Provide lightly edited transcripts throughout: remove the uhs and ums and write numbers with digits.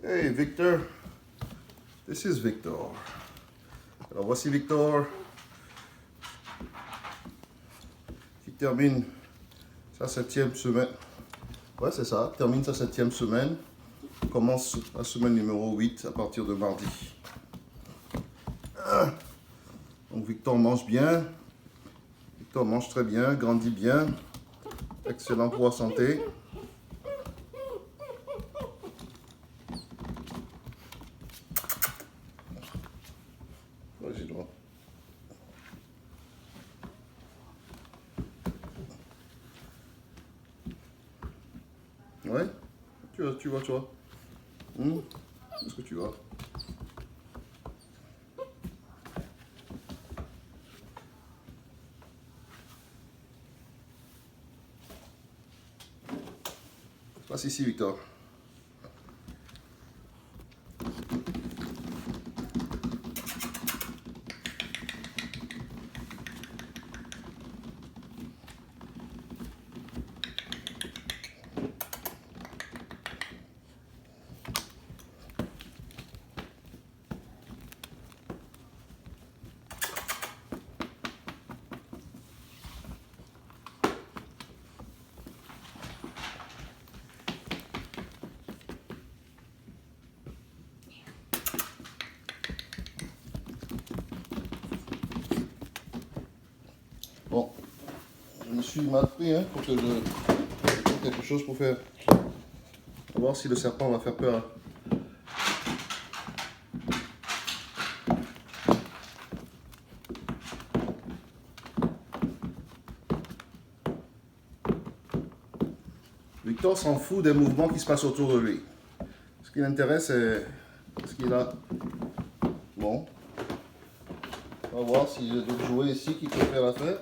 Hey Victor, this is Victor. Alors voici Victor qui termine sa 7e semaine. Ouais, c'est ça, termine sa 7e semaine. Commence la semaine numéro 8 à partir de mardi. Donc Victor mange bien. Victor mange très bien, grandit bien. Excellent pour la santé. Vas-y, droit. Ouais, tu vois. Est-ce que tu vas? Passe ici, Victor. Bon, je me suis mal pris pour que je fasse quelque chose pour faire. On va voir si le serpent va faire peur. Victor s'en fout des mouvements qui se passent autour de lui. Ce qui l'intéresse, c'est ce qu'il a. Bon. On va voir si j'ai d'autres jouets ici qui peuvent faire l'affaire.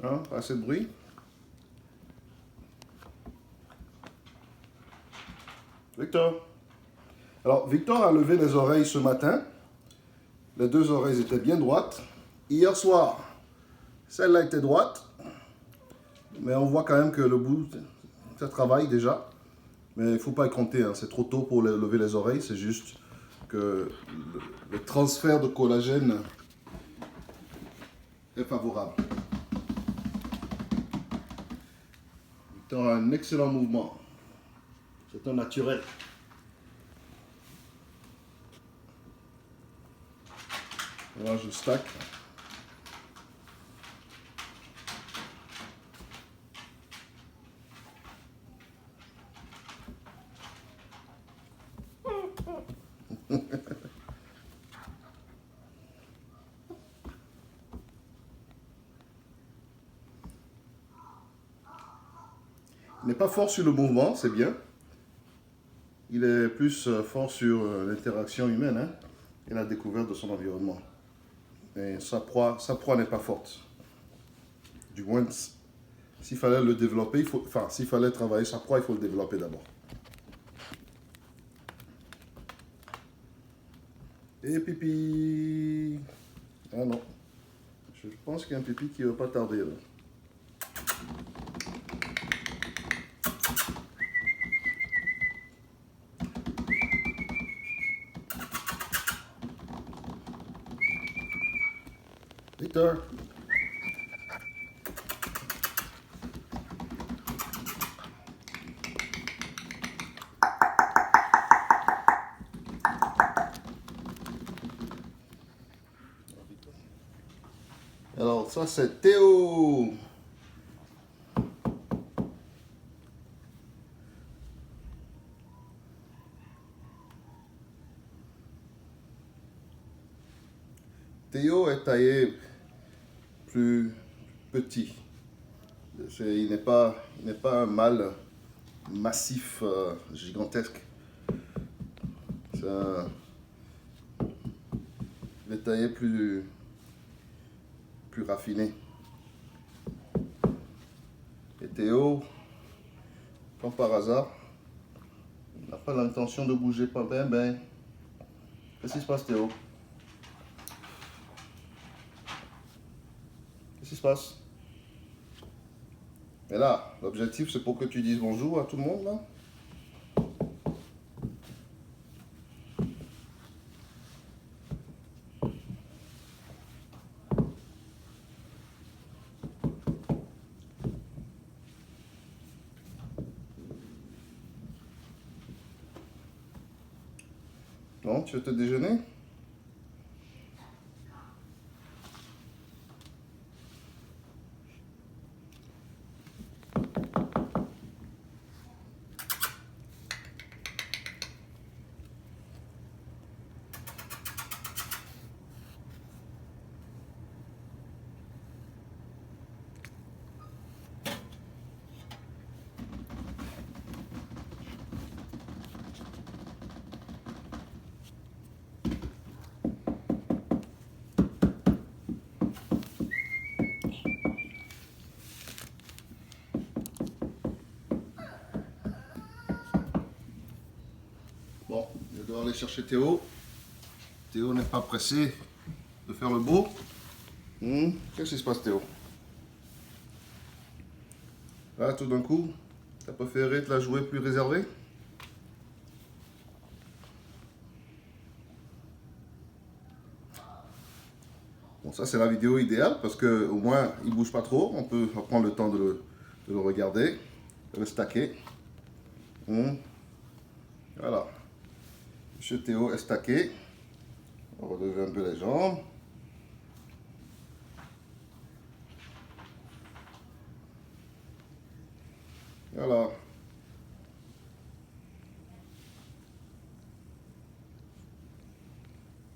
Hein, pas assez de bruit. Victor. Alors, Victor a levé les oreilles ce matin. Les deux oreilles étaient bien droites. Hier soir, celle-là était droite. Mais on voit quand même que le bout, ça travaille déjà. Mais il ne faut pas y compter, c'est trop tôt pour lever les oreilles. C'est juste que le transfert de collagène est favorable. Victor a un excellent mouvement. C'est un naturel. Voilà, je stack. Il n'est pas fort sur le mouvement, c'est bien. Il est plus fort sur l'interaction humaine et la découverte de son environnement. Mais sa proie n'est pas forte. Du moins, s'il fallait le développer, s'il fallait travailler sa proie, il faut le développer d'abord. Et pipi. Ah non. Je pense qu'il y a un pipi qui ne va pas tarder là. Victor. Alors ça c'est Théo. Théo est taillé plus petit. Il n'est pas un mâle massif, gigantesque. C'est l'ai taillé plus raffiné. Et Théo, comme par hasard, n'a pas l'intention de bouger pas ben. Qu'est-ce qui se passe, Théo? Qu'est-ce qui se passe? Et là, l'objectif, c'est pour que tu dises bonjour à tout le monde, là. Non, tu veux te déjeuner? Bon, je dois aller chercher Théo. Théo n'est pas pressé de faire le beau. Qu'est-ce qui se passe, Théo? Là, tout d'un coup, t'as préféré te la jouer plus réservée? Bon, ça, c'est la vidéo idéale parce que au moins, il bouge pas trop. On peut prendre le temps de le regarder, de le stacker. Voilà. Monsieur Théo est stacké. On va relever un peu les jambes. Voilà.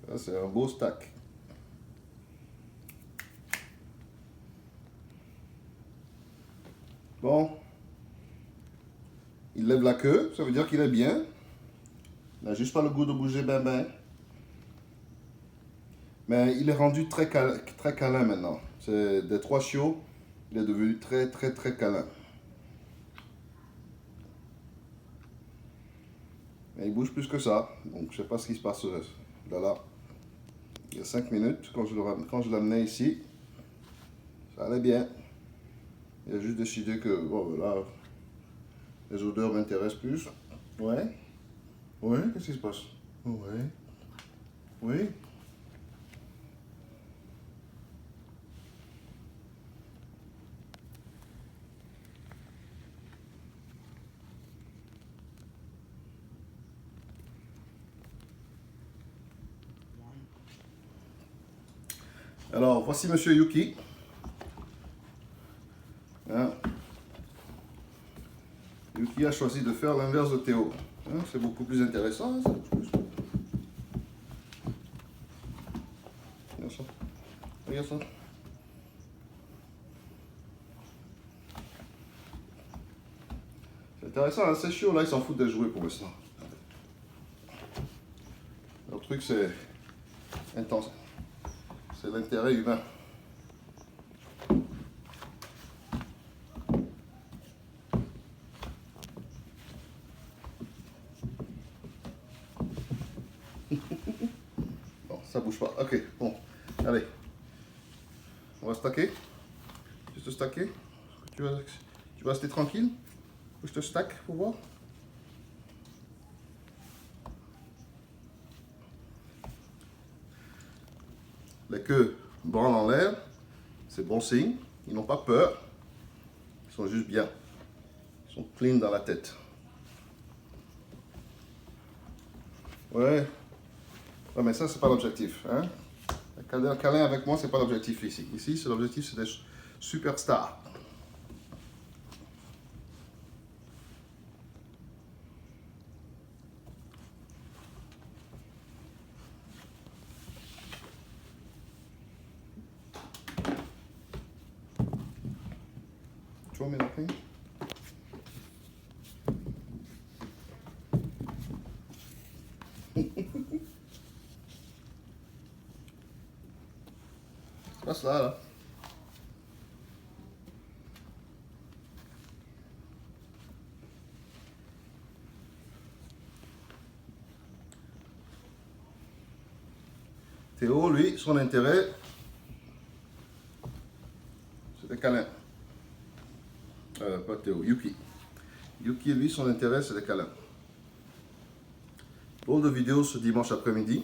Ça, c'est un beau stack. Bon. Il lève la queue, ça veut dire qu'il est bien. Il n'a juste pas le goût de bouger ben. Mais il est rendu très câlin maintenant. C'est des 3 chiots, il est devenu très câlin. Mais il bouge plus que ça. Donc je sais pas ce qui se passe là. Il y a 5 minutes, quand je l'amenais ici, ça allait bien. Il a juste décidé que bon, là, les odeurs m'intéressent plus. Ouais. Ouais, qu'est-ce qui se passe? Ouais. Oui. Alors, voici Monsieur Yuki. Hein? Yuki a choisi de faire l'inverse de Théo. Hein? C'est beaucoup plus intéressant. Hein, regarde ça. Regarde ça. C'est intéressant, hein? Ces chiots là, ils s'en foutent de jouer pour l'instant. Leur truc, c'est intense. C'est l'intérêt humain. Bon, ça bouge pas. Ok, bon. Allez. On va stacker. Juste stacker. Tu vas rester tranquille? Faut que je te stack pour voir. Les queues branlent en l'air. C'est bon signe. Ils n'ont pas peur. Ils sont juste bien. Ils sont clean dans la tête. Ouais. Ouais, mais ça, c'est pas l'objectif. Hein? Le câlin avec moi, c'est pas l'objectif ici. Ici, c'est l'objectif, c'est des superstars. Tu vois mes nothing? dégueulasse là. Théo, lui, son intérêt, c'est les câlins. Pas Théo, Yuki. Yuki, lui, son intérêt, c'est les câlins. Drôle de vidéo ce dimanche après-midi.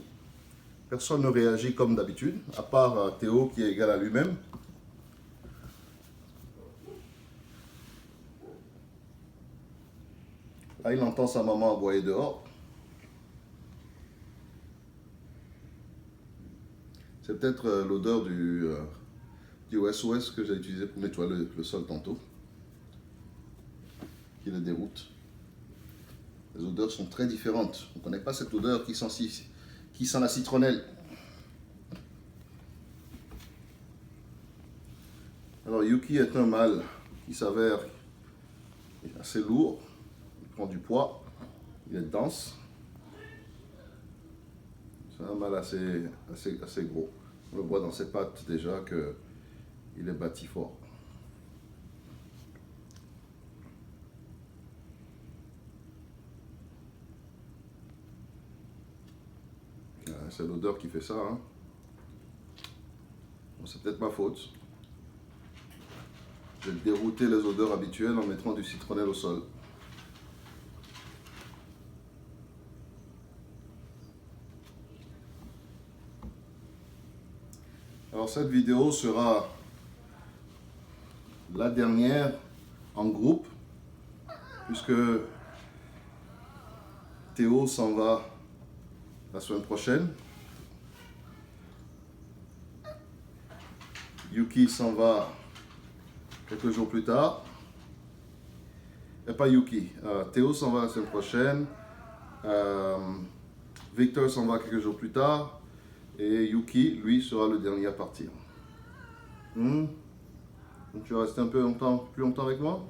Personne ne réagit comme d'habitude, à part Théo qui est égal à lui-même. Là, il entend sa maman aboyer dehors. C'est peut-être l'odeur du SOS que j'ai utilisé pour nettoyer le sol tantôt, qui le déroute. Les odeurs sont très différentes. On ne connaît pas cette odeur qui sent la citronnelle. Alors Yuki est un mâle qui s'avère assez lourd, il prend du poids, il est dense. C'est un mâle assez gros. On le voit dans ses pattes déjà qu'il est bâti fort. C'est l'odeur qui fait ça. Hein. Bon, c'est peut-être ma faute. Je vais dérouter les odeurs habituelles en mettant du citronnelle au sol. Alors cette vidéo sera la dernière en groupe, puisque Théo s'en va la semaine prochaine. Yuki s'en va quelques jours plus tard. Et pas Yuki. Théo s'en va la semaine prochaine. Victor s'en va quelques jours plus tard. Et Yuki, lui, sera le dernier à partir. Donc tu vas rester un peu plus longtemps avec moi?